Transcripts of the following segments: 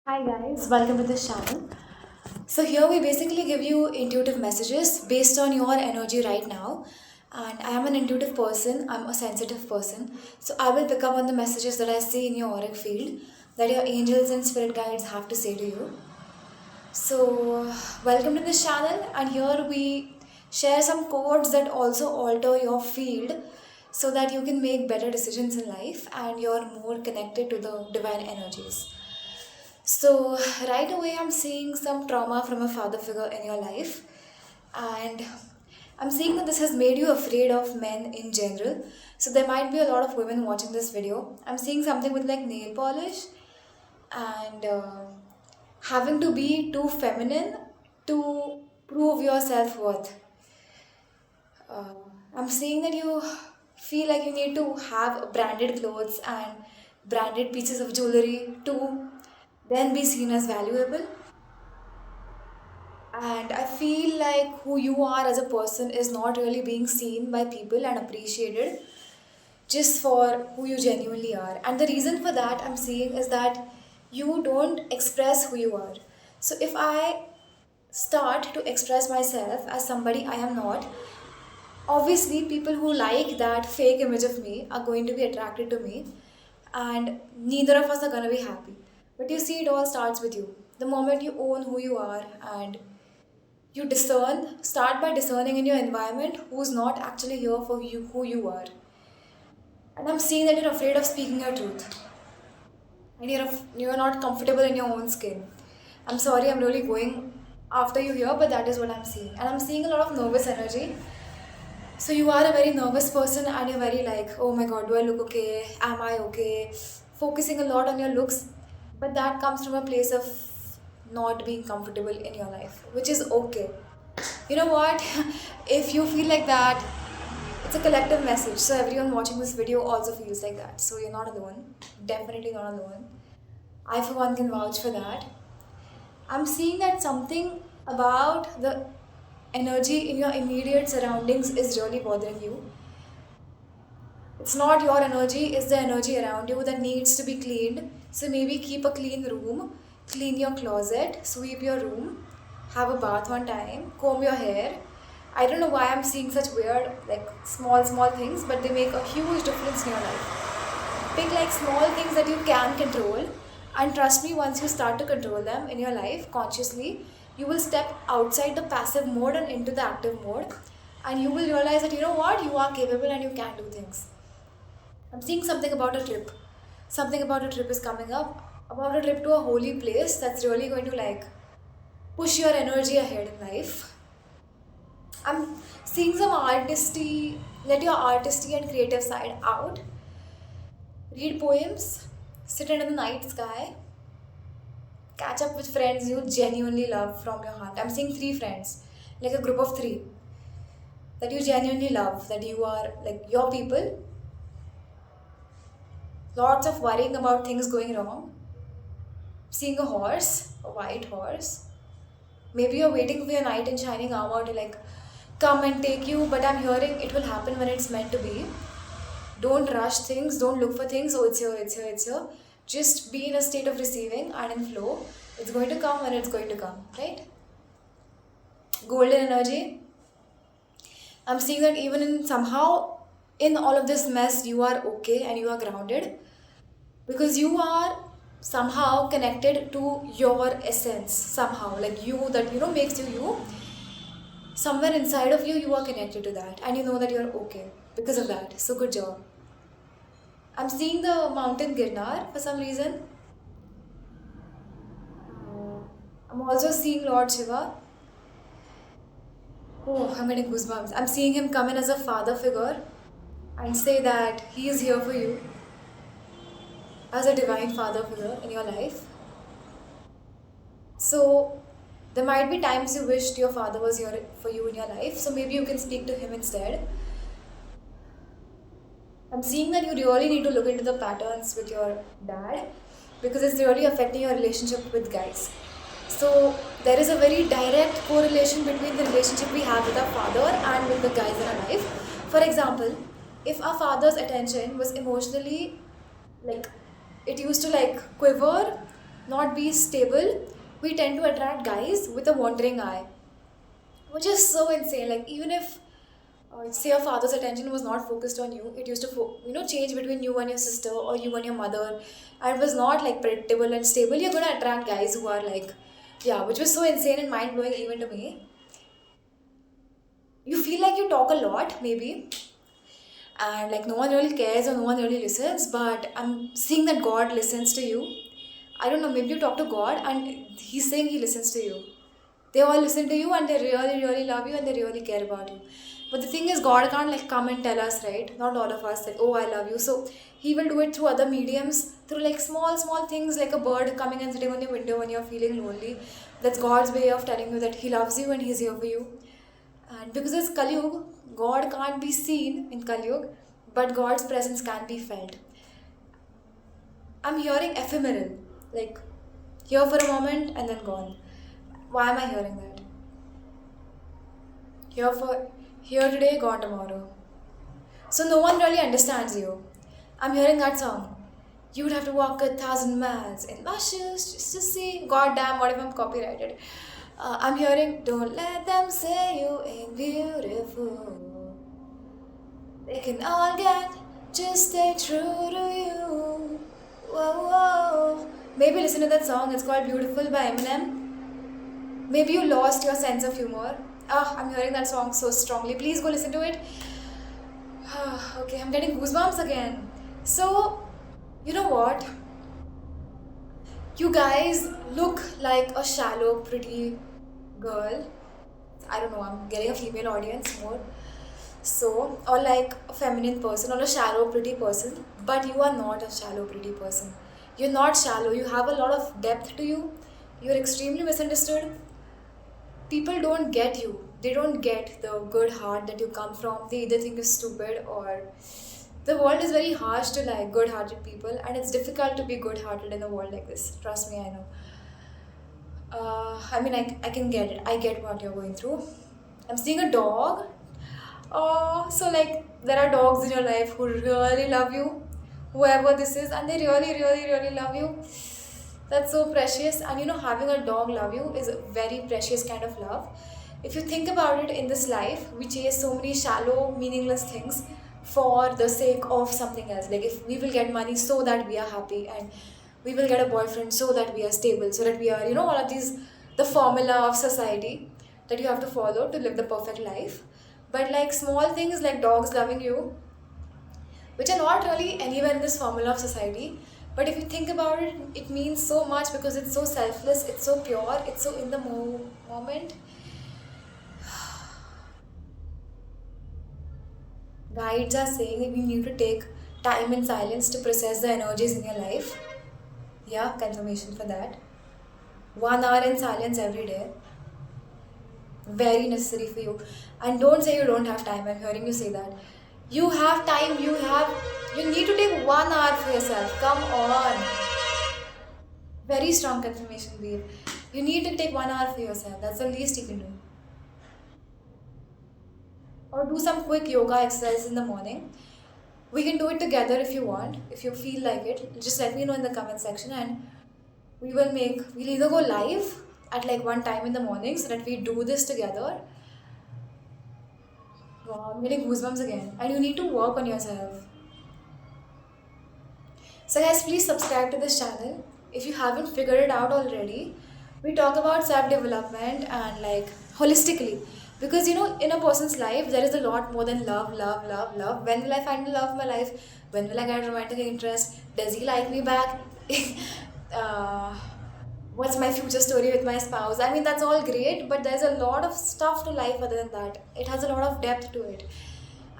Hi guys, welcome to this channel. So here we basically give you intuitive messages based on your energy right now. And I am an intuitive person, I'm a sensitive person. So I will pick up on the messages that I see in your auric field that your angels and spirit guides have to say to you. So welcome to this channel, and here we share some codes that also alter your field so that you can make better decisions in life and you're more connected to the divine energies. So, right away, I'm seeing some trauma from a father figure in your life, and I'm seeing that this has made you afraid of men in general. So, there might be a lot of women watching this video. I'm seeing something with like nail polish and having to be too feminine to prove your self worth. Uh, I'm seeing that you feel like you need to have branded clothes and branded pieces of jewelry to then be seen as valuable. And I feel like who you are as a person is not really being seen by people and appreciated just for who you genuinely are. And the reason for that I'm seeing is that you don't express who you are. So if I start to express myself as somebody I am not, obviously people who like that fake image of me are going to be attracted to me, and neither of us are going to be happy. But you see, it all starts with you. The moment you own who you are and you discern, start by discerning in your environment who's not actually here for you, who you are. And I'm seeing that you're afraid of speaking your truth, and you're not comfortable in your own skin. I'm sorry, I'm really going after you here, but that is what I'm seeing. And I'm seeing a lot of nervous energy. So you are a very nervous person, and you're very like, oh my god, do I look okay? Am I okay? Focusing a lot on your looks, but that comes from a place of not being comfortable in your life, which is okay. You know what? If you feel like that, it's a collective message. So everyone watching this video also feels like that. So you're not alone. Definitely not alone. I, for one, can vouch for that. I'm seeing that something about the energy in your immediate surroundings is really bothering you. It's not your energy, it's the energy around you that needs to be cleaned. So maybe keep a clean room, clean your closet, sweep your room, have a bath on time, comb your hair. I don't know why I'm seeing such weird, like small things, but they make a huge difference in your life. Pick like small things that you can control, and trust me, once you start to control them in your life consciously, you will step outside the passive mode and into the active mode, and you will realize that you know what, you are capable and you can do things. I'm seeing something about a trip. Something about a trip is coming up. About a trip to a holy place that's really going to like push your energy ahead in life. I'm seeing some artisty, let your artisty and creative side out. Read poems, sit under the night sky, catch up with friends you genuinely love from your heart. I'm seeing three friends, like a group of three that you genuinely love, that you are like your people. Lots of worrying about things going wrong. Seeing a horse, a white horse. Maybe you're waiting for your knight in shining armor to like come and take you, but I'm hearing it will happen when it's meant to be. Don't rush things, don't look for things, oh it's here, it's here, it's here. Just be in a state of receiving and in flow. It's going to come when it's going to come, right? Golden energy. I'm seeing that even in somehow in all of this mess, you are okay and you are grounded because you are somehow connected to your essence somehow, like you, that you know makes you somewhere inside of you, you are connected to that and you know that you're okay because of that. So good job. I'm seeing the mountain Girnar for some reason. I'm also seeing Lord Shiva. Oh, I'm getting goosebumps. I'm seeing him come in as a father figure and say that he is here for you as a divine father figure in your life. So there might be times you wished your father was here for you in your life, so maybe you can speak to him instead. I'm seeing that you really need to look into the patterns with your dad because it's really affecting your relationship with guys. So there is a very direct correlation between the relationship we have with our father and with the guys in our life. For example, if our father's attention was emotionally like it used to like quiver not be stable, we tend to attract guys with a wandering eye, which is so insane. Like, even if say your father's attention was not focused on you, it used to change between you and your sister or you and your mother, and it was not like predictable and stable, you're going to attract guys who are like, yeah, which was so insane and mind blowing even to me. You feel like you talk a lot maybe, and like no one really cares or no one really listens, but I'm seeing that God listens to you. I don't know, maybe you talk to God and he's saying he listens to you. They all listen to you and they really, really love you and they really care about you. But the thing is, God can't like come and tell us, right? Not all of us that, oh, I love you. So He will do it through other mediums, through like small, small things like a bird coming and sitting on your window when you're feeling lonely. That's God's way of telling you that He loves you and He's here for you. And because it's Kali Yuga, God can't be seen in Kali Yuga, but God's presence can be felt. I'm hearing ephemeral, like here for a moment and then gone. Why am I hearing that? Here today, gone tomorrow. So no one really understands you. I'm hearing that song. You would have to walk 1,000 miles in my shoes just to see. God damn, what if I'm copyrighted? I'm hearing, don't let them say you ain't beautiful. They can all get, just stay true to you. Whoa, whoa. Maybe listen to that song. It's called Beautiful by Eminem. Maybe you lost your sense of humor. I'm hearing that song so strongly. Please go listen to it. Okay, I'm getting goosebumps again. So, you know what? You guys look like a shallow, pretty girl. I don't know, I'm getting a female audience more. So, or like a feminine person or a shallow, pretty person. But you are not a shallow, pretty person. You're not shallow. You have a lot of depth to you. You're extremely misunderstood. People don't get you. They don't get the good heart that you come from. They either think you're stupid or the world is very harsh to like good hearted people, and it's difficult to be good hearted in a world like this. Trust me, I know. I mean, I can get it. I get what you're going through. I'm seeing a dog. Oh, so like there are dogs in your life who really love you, whoever this is, and they really, really, really love you. That's so precious. And having a dog love you is a very precious kind of love. If you think about it, in this life, we chase so many shallow, meaningless things for the sake of something else. Like if we will get money so that we are happy, and we will get a boyfriend so that we are stable, so that we are, all of these, the formula of society that you have to follow to live the perfect life. But like small things like dogs loving you, which are not really anywhere in this formula of society. But if you think about it, it means so much because it's so selfless, it's so pure, it's so in the moment. Guides are saying that we need to take time in silence to process the energies in your life. Yeah, confirmation for that. 1 hour in silence every day. Very necessary for you. And don't say you don't have time. I'm hearing you say that. You have time. You need to take 1 hour for yourself. Come on. Very strong confirmation, babe. You need to take 1 hour for yourself. That's the least you can do. Or do some quick yoga exercise in the morning. We can do it together if you want. If you feel like it, just let me know in the comment section, and we'll either go live at like one time in the morning so that we do this together. Wow, I'm getting goosebumps again. And you need to work on yourself. So guys, please subscribe to this channel. If you haven't figured it out already, we talk about self-development and like holistically. Because in a person's life, there is a lot more than love, love, love, love. When will I find the love of my life? When will I get romantic interest? Does he like me back? What's my future story with my spouse? I mean, that's all great, but there's a lot of stuff to life other than that. It has a lot of depth to it.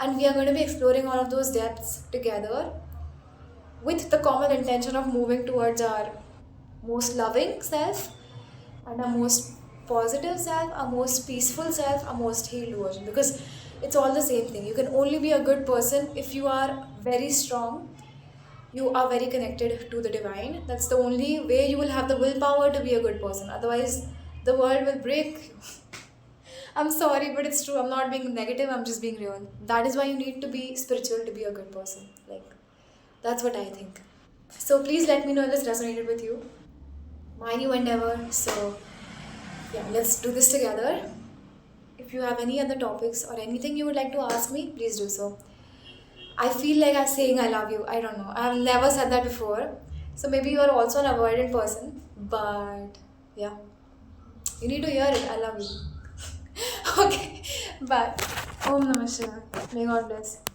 And we are going to be exploring all of those depths together with the common intention of moving towards our most loving self and our most positive self, our most peaceful self, our most healed version. Because it's all the same thing. You can only be a good person if you are very strong, you are very connected to the divine. That's the only way you will have the willpower to be a good person. Otherwise, the world will break you. I'm sorry, but it's true. I'm not being negative, I'm just being real. That is why you need to be spiritual to be a good person. Like, that's what I think. So please let me know if this resonated with you. my new endeavor. So, yeah, let's do this together. If you have any other topics or anything you would like to ask me, please do so. I feel like I'm saying I love you. I don't know. I've never said that before. So maybe you are also an avoidant person. But yeah, you need to hear it. I love you. Okay, bye. Om Namah Shivaya. May God bless.